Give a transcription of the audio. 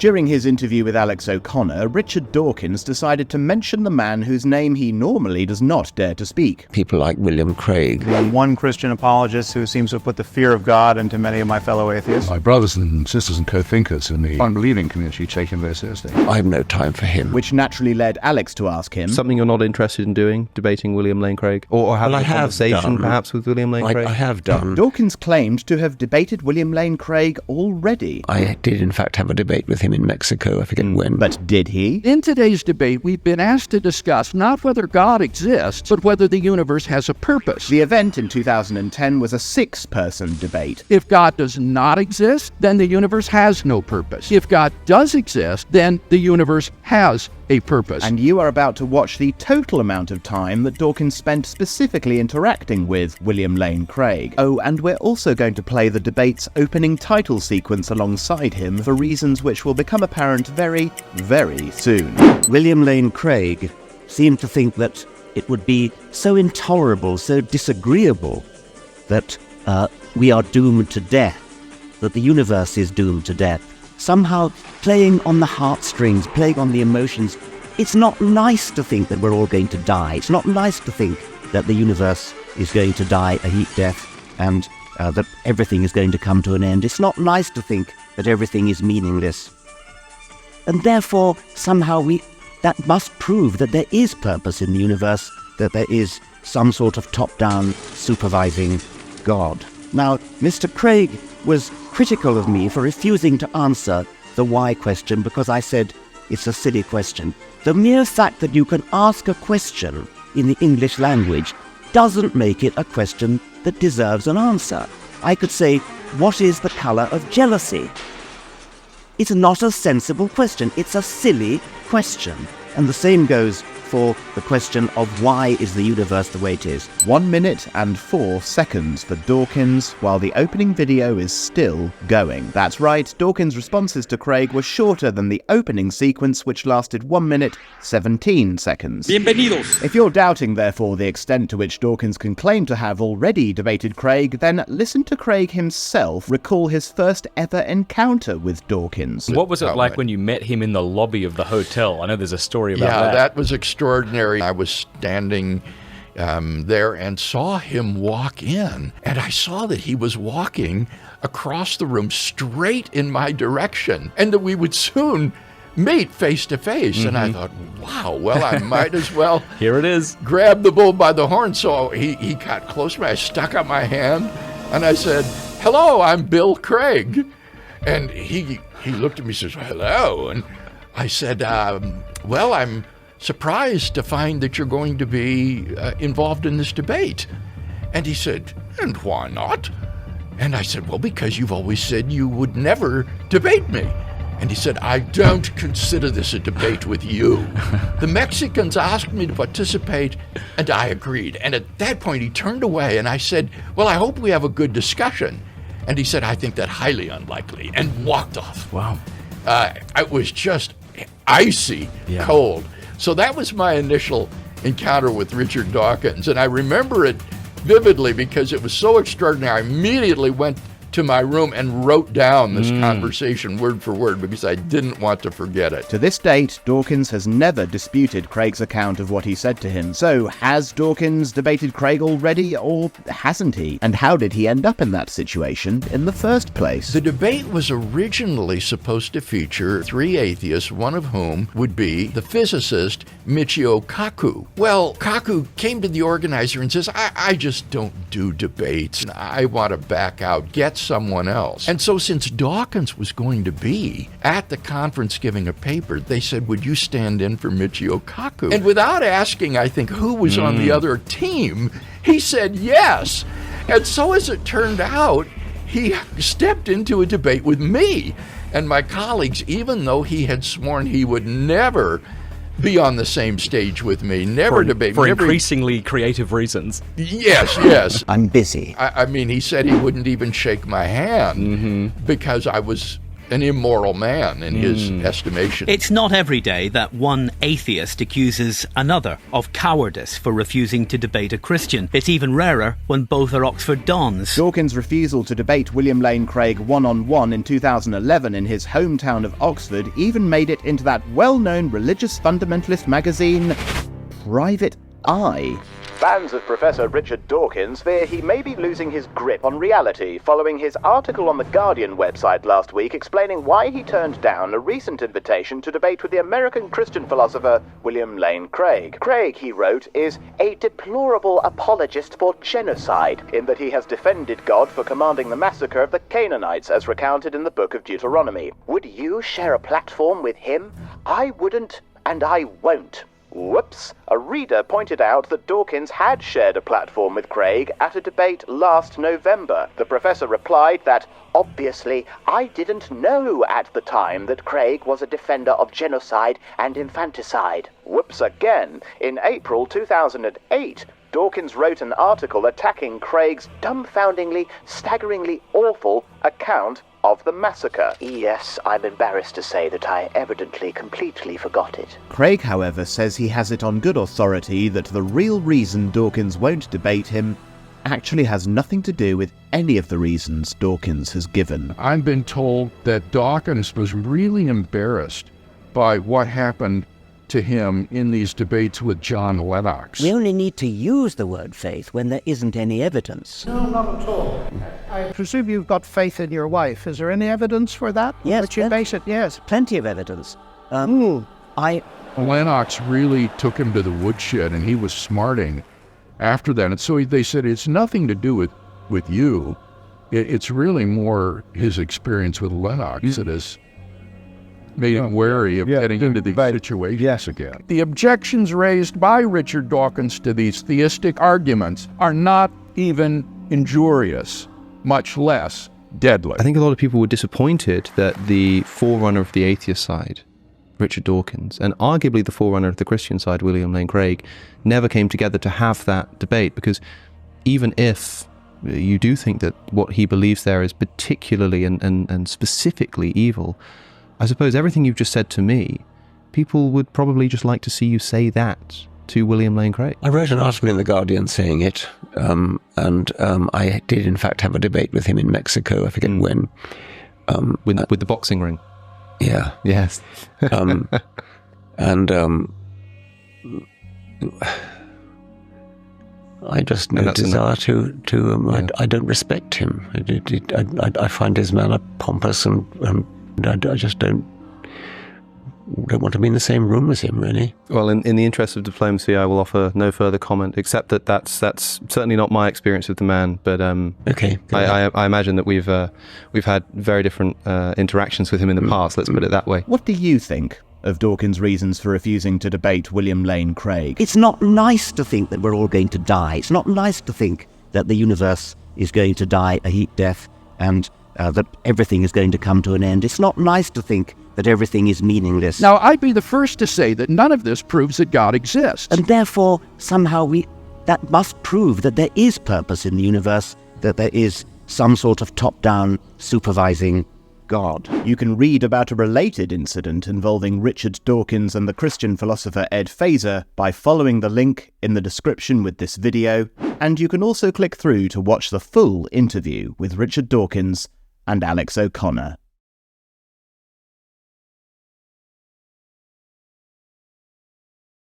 During his interview with Alex O'Connor, Richard Dawkins decided to mention the man whose name he normally does not dare to speak. People like William Craig. One Christian apologist who seems to have put the fear of God into many of my fellow atheists. My brothers and sisters and co-thinkers in the unbelieving community take him very seriously. I have no time for him. Which naturally led Alex to ask him, something you're not interested in doing, debating William Lane Craig? Or having a conversation perhaps with William Lane Craig? I have done. Dawkins claimed to have debated William Lane Craig already. I did in fact have a debate with him in Mexico, I forget when. But did he? In today's debate, we've been asked to discuss not whether God exists, but whether the universe has a purpose. The event in 2010 was a 6-person debate. If God does not exist, then the universe has no purpose. If God does exist, then the universe has a purpose. And you are about to watch the total amount of time that Dawkins spent specifically interacting with William Lane Craig. Oh, and we're also going to play the debate's opening title sequence alongside him for reasons which will become apparent very, very soon. William Lane Craig seemed to think that it would be so intolerable, so disagreeable, that we are doomed to death, that the universe is doomed to death. Somehow playing on the heartstrings, playing on the emotions. It's not nice to think that we're all going to die. It's not nice to think that the universe is going to die a heat death and that everything is going to come to an end. It's not nice to think that everything is meaningless. And therefore, somehow that must prove that there is purpose in the universe, that there is some sort of top-down supervising God. Now, Mr. Craig was critical of me for refusing to answer the why question because I said it's a silly question. The mere fact that you can ask a question in the English language doesn't make it a question that deserves an answer. I could say, what is the color of jealousy? It's not a sensible question. It's a silly question. And the same goes for the question of why is the universe the way it is. 1 minute and 4 seconds for Dawkins while the opening video is still going. That's right, Dawkins' responses to Craig were shorter than the opening sequence, which lasted 1 minute 17 seconds. Bienvenidos. If you're doubting, therefore, the extent to which Dawkins can claim to have already debated Craig, then listen to Craig himself recall his first ever encounter with Dawkins. What was it like when you met him in the lobby of the hotel? I know there's a story about that. Yeah, that was extraordinary. I was standing there and saw him walk in, and I saw that he was walking across the room straight in my direction, and that we would soon meet face to face. And I thought, wow, well, I might as well here it is, grab the bull by the horn. So he got close to me. I stuck out my hand and I said, hello, I'm Bill Craig. And he looked at me and says, hello. And I said, well, I'm surprised to find that you're going to be involved in this debate. And he said, and why not? And I said, well, because you've always said you would never debate me. And he said, I don't consider this a debate with you. The Mexicans asked me to participate, and I agreed. And at that point, he turned away, and I said, well, I hope we have a good discussion. And he said, I think that highly unlikely, and walked off. Wow. It was just icy cold. So that was my initial encounter with Richard Dawkins, and I remember it vividly because it was so extraordinary. I immediately went to my room and wrote down this conversation word for word because I didn't want to forget it. To this date, Dawkins has never disputed Craig's account of what he said to him. So, has Dawkins debated Craig already, or hasn't he? And how did he end up in that situation in the first place? The debate was originally supposed to feature 3 atheists, one of whom would be the physicist Michio Kaku. Well, Kaku came to the organizer and says, I just don't do debates. I want to back out. Get someone else. And so since Dawkins was going to be at the conference giving a paper, they said, would you stand in for Michio Kaku? And without asking, I think, who was on the other team, he said yes. And so as it turned out, he stepped into a debate with me and my colleagues, even though he had sworn he would never be on the same stage with me, never debate. For increasingly creative reasons. Yes. I'm busy. I mean, he said he wouldn't even shake my hand because I was an immoral man in his estimation. It's not every day that one atheist accuses another of cowardice for refusing to debate a Christian. It's even rarer when both are Oxford dons. Dawkins' refusal to debate William Lane Craig one-on-one in 2011 in his hometown of Oxford even made it into that well-known religious fundamentalist magazine, Private Eye. Fans of Professor Richard Dawkins fear he may be losing his grip on reality following his article on the Guardian website last week explaining why he turned down a recent invitation to debate with the American Christian philosopher William Lane Craig. Craig, he wrote, is a deplorable apologist for genocide in that he has defended God for commanding the massacre of the Canaanites as recounted in the book of Deuteronomy. Would you share a platform with him? I wouldn't, and I won't. Whoops! A reader pointed out that Dawkins had shared a platform with Craig at a debate last November. The professor replied that, obviously, I didn't know at the time that Craig was a defender of genocide and infanticide. Whoops again. In April 2008, Dawkins wrote an article attacking Craig's dumbfoundingly, staggeringly awful account of the massacre. Yes, I'm embarrassed to say that I evidently completely forgot it. Craig, however, says he has it on good authority that the real reason Dawkins won't debate him actually has nothing to do with any of the reasons Dawkins has given. I've been told that Dawkins was really embarrassed by what happened to him in these debates with John Lennox. We only need to use the word faith when there isn't any evidence. No, not at all. I presume you've got faith in your wife. Is there any evidence for that? Yes. Which you base it? Yes. Plenty of evidence. Lennox really took him to the woodshed, and he was smarting after that. And so they said, it's nothing to do with you. It's really more his experience with Lennox that has made him wary of getting into these situations again. The objections raised by Richard Dawkins to these theistic arguments are not even injurious, much less deadly. I think a lot of people were disappointed that the forerunner of the atheist side, Richard Dawkins, and arguably the forerunner of the Christian side, William Lane Craig, never came together to have that debate, because even if you do think that what he believes there is particularly and specifically evil, I suppose everything you've just said to me, people would probably just like to see you say that to William Lane Craig. I wrote an article in The Guardian saying it, and I did in fact have a debate with him in Mexico, I forget when. With the boxing ring? Yeah. Yes. I just no desire to I don't respect him. I find his manner pompous, and I just don't want to be in the same room as him, really. Well, in the interest of diplomacy, I will offer no further comment, except that that's certainly not my experience with the man. But okay, I imagine that we've had very different interactions with him in the past. Let's put it that way. What do you think of Dawkins' reasons for refusing to debate William Lane Craig? It's not nice to think that we're all going to die. It's not nice to think that the universe is going to die a heat death and that everything is going to come to an end. It's not nice to think that everything is meaningless. Now, I'd be the first to say that none of this proves that God exists. And therefore, somehow that must prove that there is purpose in the universe, that there is some sort of top-down supervising God. You can read about a related incident involving Richard Dawkins and the Christian philosopher Ed Feser by following the link in the description with this video, and you can also click through to watch the full interview with Richard Dawkins and Alex O'Connor.